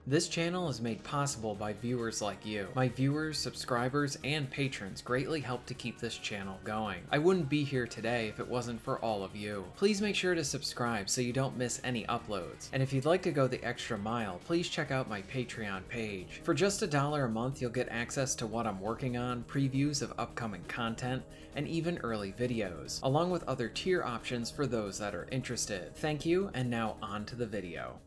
This channel is made possible by viewers like you. My viewers, subscribers, and patrons greatly help to keep this channel going. I wouldn't be here today if it wasn't for all of you. Please make sure to subscribe so you don't miss any uploads. And if you'd like to go the extra mile, please check out my Patreon page. For just $1 a month, you'll get access to what I'm working on, previews of upcoming content, and even early videos, along with other tier options for those that are interested. Thank you, and now on to the video.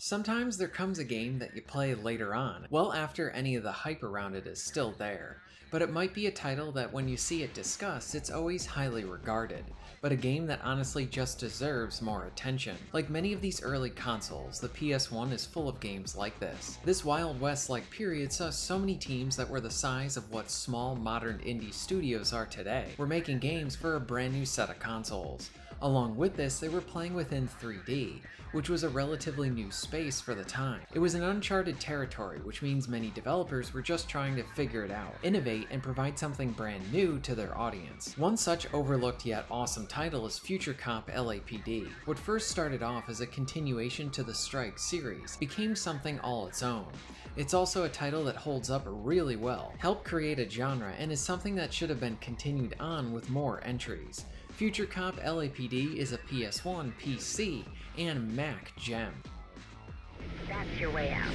Sometimes there comes a game that you play later on, well after any of the hype around it is still there, but it might be a title that when you see it discussed, it's always highly regarded, but a game that honestly just deserves more attention. Like many of these early consoles, the PS1 is full of games like this. This Wild West-like period saw so many teams that were the size of what small modern indie studios are today were making games for a brand new set of consoles. Along with this, they were playing within 3D, which was a relatively new space for the time. It was an uncharted territory, which means many developers were just trying to figure it out, innovate, and provide something brand new to their audience. One such overlooked yet awesome title is Future Cop LAPD. What first started off as a continuation to the Strike series became something all its own. It's also a title that holds up really well, helped create a genre, and is something that should have been continued on with more entries. Future Cop LAPD is a PS1, PC, and Mac gem. That's your way out.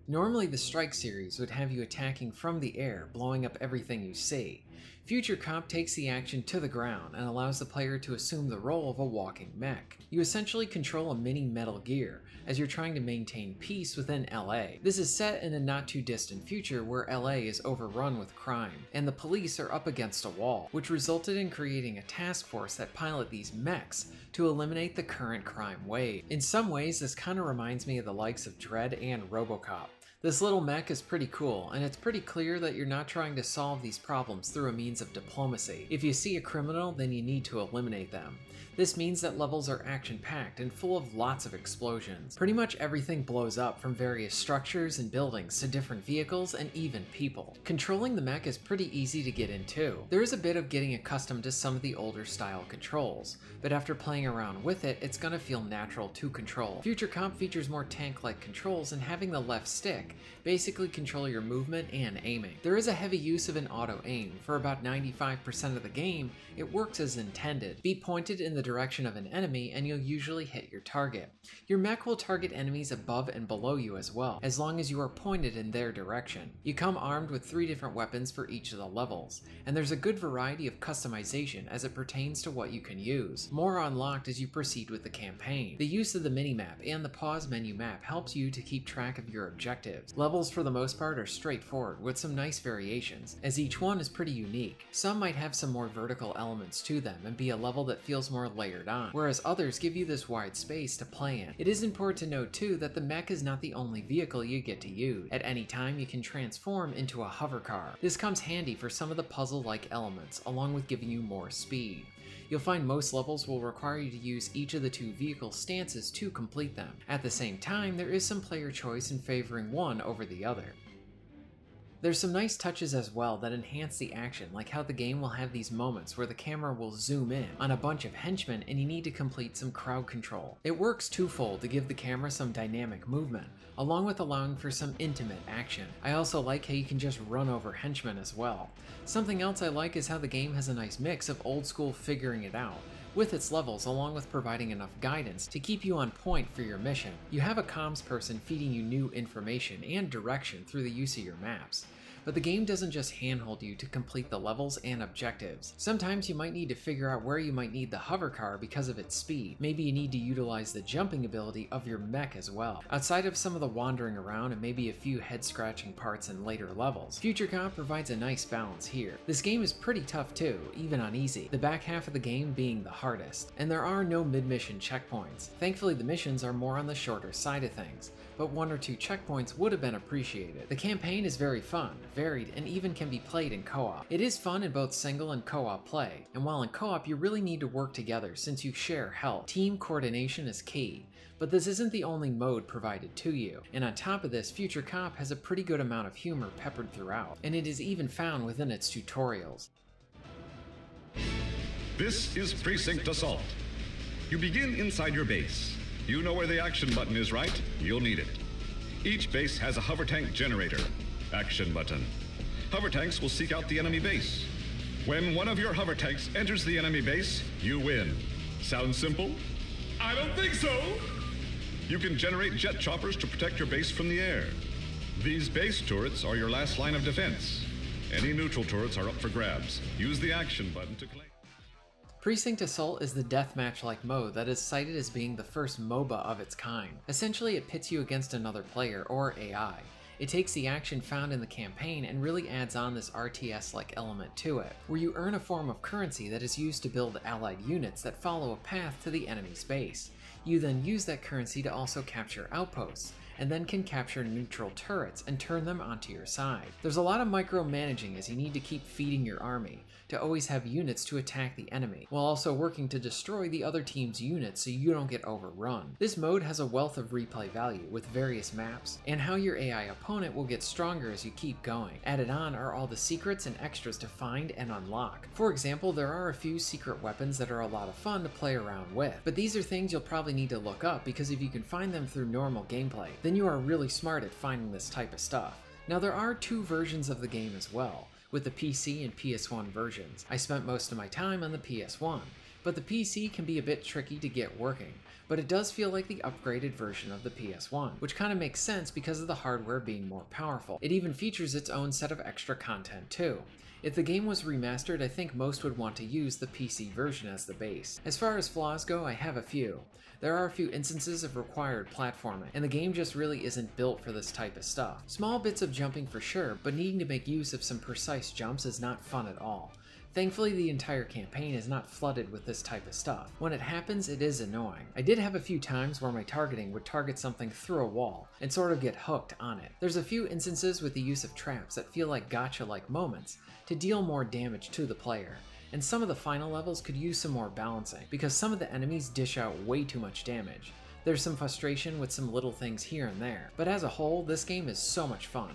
Normally the Strike series would have you attacking from the air, blowing up everything you see. Future Cop takes the action to the ground and allows the player to assume the role of a walking mech. You essentially control a mini Metal Gear, as you're trying to maintain peace within LA. This is set in a not too distant future where LA is overrun with crime, and the police are up against a wall, which resulted in creating a task force that pilot these mechs to eliminate the current crime wave. In some ways, this kinda reminds me of the likes of Dredd and RoboCop. This little mech is pretty cool, and it's pretty clear that you're not trying to solve these problems through a means of diplomacy. If you see a criminal, then you need to eliminate them. This means that levels are action-packed and full of lots of explosions. Pretty much everything blows up, from various structures and buildings to different vehicles and even people. Controlling the mech is pretty easy to get into. There is a bit of getting accustomed to some of the older style controls, but after playing around with it, it's gonna feel natural to control. Future Cop features more tank-like controls, and having the left stick basically control your movement and aiming. There is a heavy use of an auto aim. For about 95% of the game, it works as intended. Be pointed in the direction of an enemy and you'll usually hit your target. Your mech will target enemies above and below you as well, as long as you are pointed in their direction. You come armed with 3 different weapons for each of the levels, and there's a good variety of customization as it pertains to what you can use. More are unlocked as you proceed with the campaign. The use of the minimap and the pause menu map helps you to keep track of your objectives. Levels for the most part are straightforward, with some nice variations, as each one is pretty unique. Some might have some more vertical elements to them and be a level that feels more layered on, whereas others give you this wide space to play in. It is important to note too that the mech is not the only vehicle you get to use. At any time you can transform into a hover car. This comes handy for some of the puzzle-like elements, along with giving you more speed. You'll find most levels will require you to use each of the 2 vehicle stances to complete them. At the same time, there is some player choice in favoring one over the other. There's some nice touches as well that enhance the action, like how the game will have these moments where the camera will zoom in on a bunch of henchmen and you need to complete some crowd control. It works twofold to give the camera some dynamic movement, along with allowing for some intimate action. I also like how you can just run over henchmen as well. Something else I like is how the game has a nice mix of old school figuring it out, with its levels, along with providing enough guidance to keep you on point for your mission. You have a comms person feeding you new information and direction through the use of your maps. But the game doesn't just handhold you to complete the levels and objectives. Sometimes you might need to figure out where you might need the hover car because of its speed. Maybe you need to utilize the jumping ability of your mech as well. Outside of some of the wandering around and maybe a few head-scratching parts in later levels, Future Cop provides a nice balance here. This game is pretty tough too, even on easy, the back half of the game being the hardest. And there are no mid-mission checkpoints. Thankfully the missions are more on the shorter side of things, but 1 or 2 checkpoints would have been appreciated. The campaign is very fun, varied, and even can be played in co-op. It is fun in both single and co-op play, and while in co-op you really need to work together since you share health. Team coordination is key, but this isn't the only mode provided to you, and on top of this, Future Cop has a pretty good amount of humor peppered throughout, and it is even found within its tutorials. This is Precinct Assault. You begin inside your base. You know where the action button is, right? You'll need it. Each base has a hover tank generator. Action button. Hover tanks will seek out the enemy base. When one of your hover tanks enters the enemy base, you win. Sound simple? I don't think so! You can generate jet choppers to protect your base from the air. These base turrets are your last line of defense. Any neutral turrets are up for grabs. Use the action button to claim. Precinct Assault is the deathmatch-like mode that is cited as being the first MOBA of its kind. Essentially, it pits you against another player, or AI. It takes the action found in the campaign and really adds on this RTS-like element to it, where you earn a form of currency that is used to build allied units that follow a path to the enemy's base. You then use that currency to also capture outposts, and then can capture neutral turrets and turn them onto your side. There's a lot of micromanaging as you need to keep feeding your army to always have units to attack the enemy, while also working to destroy the other team's units so you don't get overrun. This mode has a wealth of replay value with various maps, and how your AI opponent will get stronger as you keep going. Added on are all the secrets and extras to find and unlock. For example, there are a few secret weapons that are a lot of fun to play around with, but these are things you'll probably need to look up because if you can find them through normal gameplay, then you are really smart at finding this type of stuff. Now there are two versions of the game as well, with the PC and PS1 versions. I spent most of my time on the PS1, but the PC can be a bit tricky to get working, but it does feel like the upgraded version of the PS1, which kind of makes sense because of the hardware being more powerful. It even features its own set of extra content too. If the game was remastered, I think most would want to use the PC version as the base. As far as flaws go, I have a few. There are a few instances of required platforming, and the game just really isn't built for this type of stuff. Small bits of jumping for sure, but needing to make use of some precise jumps is not fun at all. Thankfully, the entire campaign is not flooded with this type of stuff. When it happens, it is annoying. I did have a few times where my targeting would target something through a wall and sort of get hooked on it. There's a few instances with the use of traps that feel like gacha-like moments to deal more damage to the player. And some of the final levels could use some more balancing, because some of the enemies dish out way too much damage. There's some frustration with some little things here and there, but as a whole, this game is so much fun.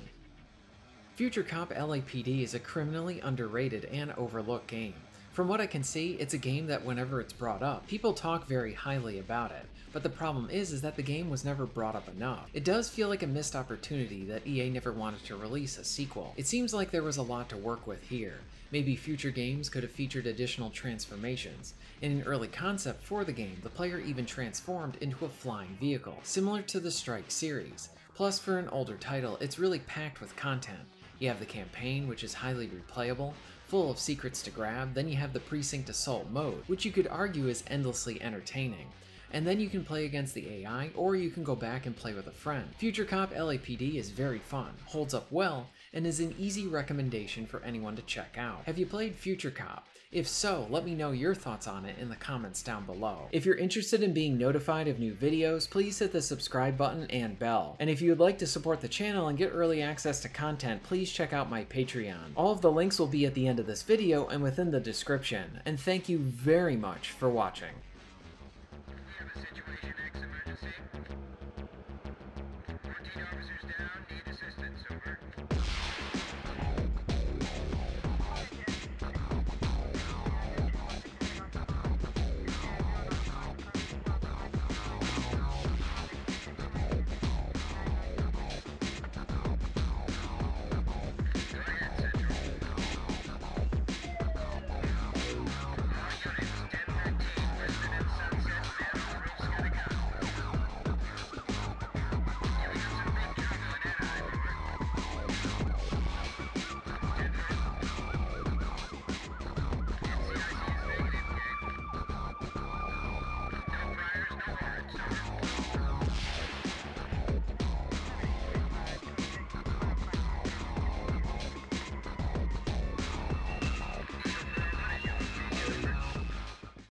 Future Cop LAPD is a criminally underrated and overlooked game. From what I can see, it's a game that whenever it's brought up, people talk very highly about it, but the problem is that the game was never brought up enough. It does feel like a missed opportunity that EA never wanted to release a sequel. It seems like there was a lot to work with here. Maybe future games could have featured additional transformations. In an early concept for the game, the player even transformed into a flying vehicle, similar to the Strike series. Plus, for an older title, it's really packed with content. You have the campaign, which is highly replayable, full of secrets to grab, then you have the Precinct Assault mode, which you could argue is endlessly entertaining. And then you can play against the AI, or you can go back and play with a friend. Future Cop LAPD is very fun, holds up well, and is an easy recommendation for anyone to check out. Have you played Future Cop? If so, let me know your thoughts on it in the comments down below. If you're interested in being notified of new videos, please hit the subscribe button and bell. And if you would like to support the channel and get early access to content, please check out my Patreon. All of the links will be at the end of this video and within the description. And thank you very much for watching.